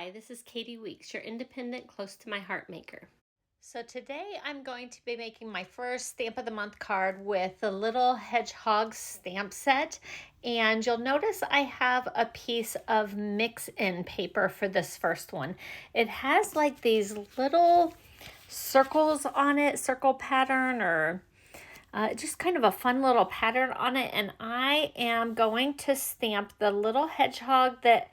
Hi, this is Katie Weeks, your independent, close to my heart maker. So today I'm going to be making my first Stamp of the Month card with the little Hedgehogs stamp set. And you'll notice I have a piece of mix-in paper for this first one. It has like these little circles on it, circle pattern or just kind of a fun little pattern on it. And I am going to stamp the little hedgehog that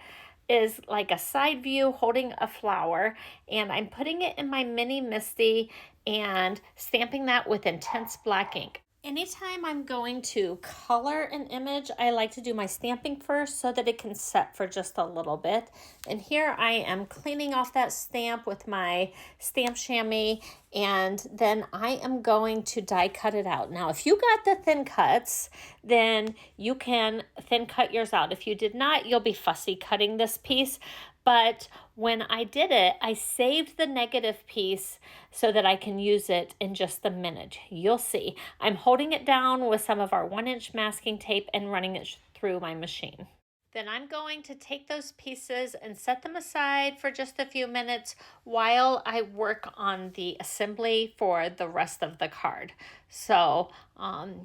is like a side view holding a flower, and I'm putting it in my mini Misty and stamping that with intense black ink. Anytime I'm going to color an image, I like to do my stamping first so that it can set for just a little bit. And here I am cleaning off that stamp with my stamp Shammy, and then I am going to die cut it out. Now, if you got the thin cuts, then you can thin cut yours out. If you did not, you'll be fussy cutting this piece. But when I did it, I saved the negative piece so that I can use it in just a minute. You'll see. I'm holding it down with some of our 1-inch masking tape and running it through my machine. Then I'm going to take those pieces and set them aside for just a few minutes while I work on the assembly for the rest of the card. So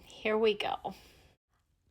here we go.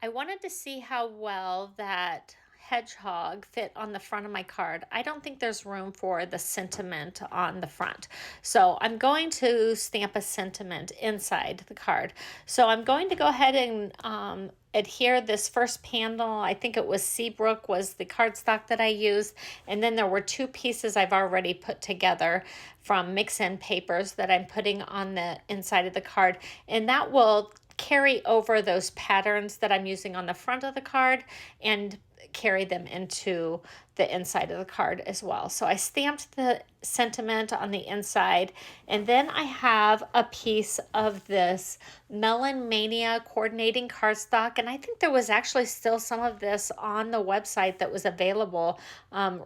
I wanted to see how well that hedgehog fit on the front of my card. I don't think there's room for the sentiment on the front. So I'm going to stamp a sentiment inside the card. So I'm going to go ahead and adhere this first panel. I think it was Seabrook was the cardstock that I used. And then there were 2 pieces I've already put together from mix-in papers that I'm putting on the inside of the card. And that will carry over those patterns that I'm using on the front of the card and carry them into the inside of the card as well. So I stamped the sentiment on the inside, and then I have a piece of this Melon Mania coordinating cardstock, and I think there was actually still some of this on the website that was available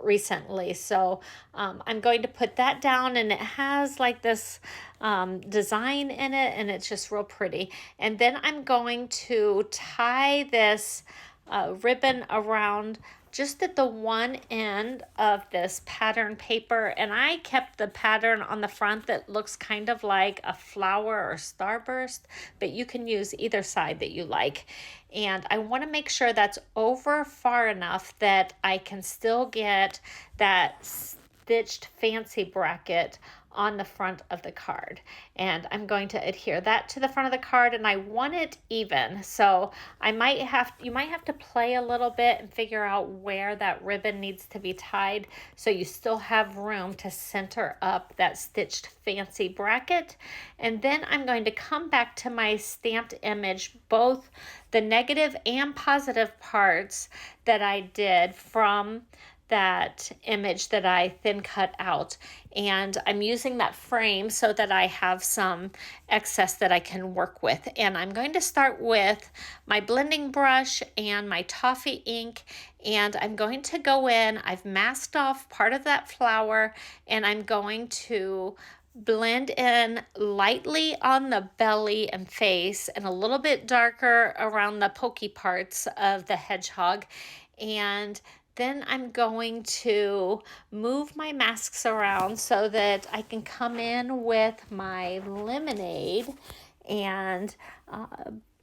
recently. So I'm going to put that down, and it has like this design in it, and it's just real pretty. And then I'm going to tie this ribbon around just at the one end of this pattern paper, and I kept the pattern on the front that looks kind of like a flower or starburst, but you can use either side that you like. And I want to make sure that's over far enough that I can still get that stitched fancy bracket on the front of the card. And I'm going to adhere that to the front of the card, and I want it even. So you might have to play a little bit and figure out where that ribbon needs to be tied so you still have room to center up that stitched fancy bracket. And then I'm going to come back to my stamped image, both the negative and positive parts that I did from that image that I thin cut out, and I'm using that frame so that I have some excess that I can work with. And I'm going to start with my blending brush and my Toffee ink, and I'm going to go in. I've masked off part of that flower, and I'm going to blend in lightly on the belly and face and a little bit darker around the pokey parts of the hedgehog. And then I'm going to move my masks around so that I can come in with my lemonade and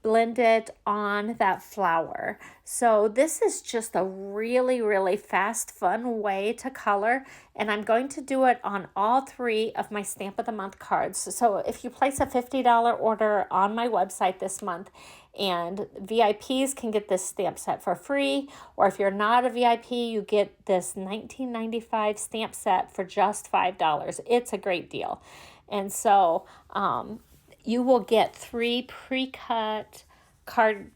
blend it on that flower. So this is just a really, really fast, fun way to color, and I'm going to do it on all 3 of my Stamp of the Month cards. So if you place a $50 order on my website this month, and VIPs can get this stamp set for free, or if you're not a VIP, you get this $19.95 stamp set for just $5. It's a great deal. And so you will get 3 pre-cut card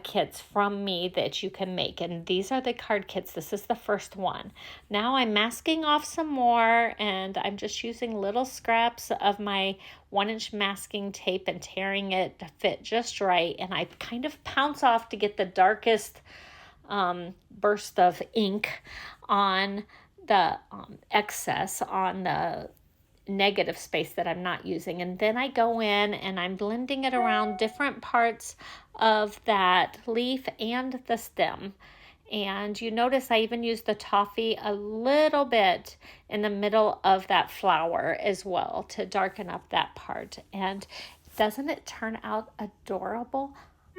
kits from me that you can make. And these are the card kits. This is the first one. Now I'm masking off some more, and I'm just using little scraps of my 1-inch masking tape and tearing it to fit just right. And I kind of pounce off to get the darkest burst of ink on the excess on the negative space that I'm not using. And then I go in and I'm blending it around different parts of that leaf and the stem. And you notice I even used the toffee a little bit in the middle of that flower as well to darken up that part. And doesn't it turn out adorable?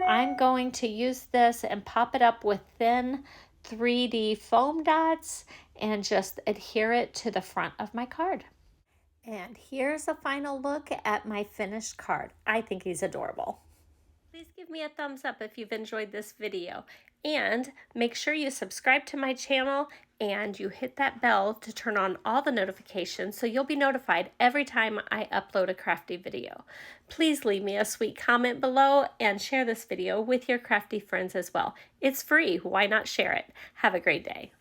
I'm going to use this and pop it up with thin 3D foam dots and just adhere it to the front of my card. And here's a final look at my finished card. I think he's adorable. Please give me a thumbs up if you've enjoyed this video, and make sure you subscribe to my channel and you hit that bell to turn on all the notifications so you'll be notified every time I upload a crafty video. Please leave me a sweet comment below and share this video with your crafty friends as well. It's free, why not share it? Have a great day.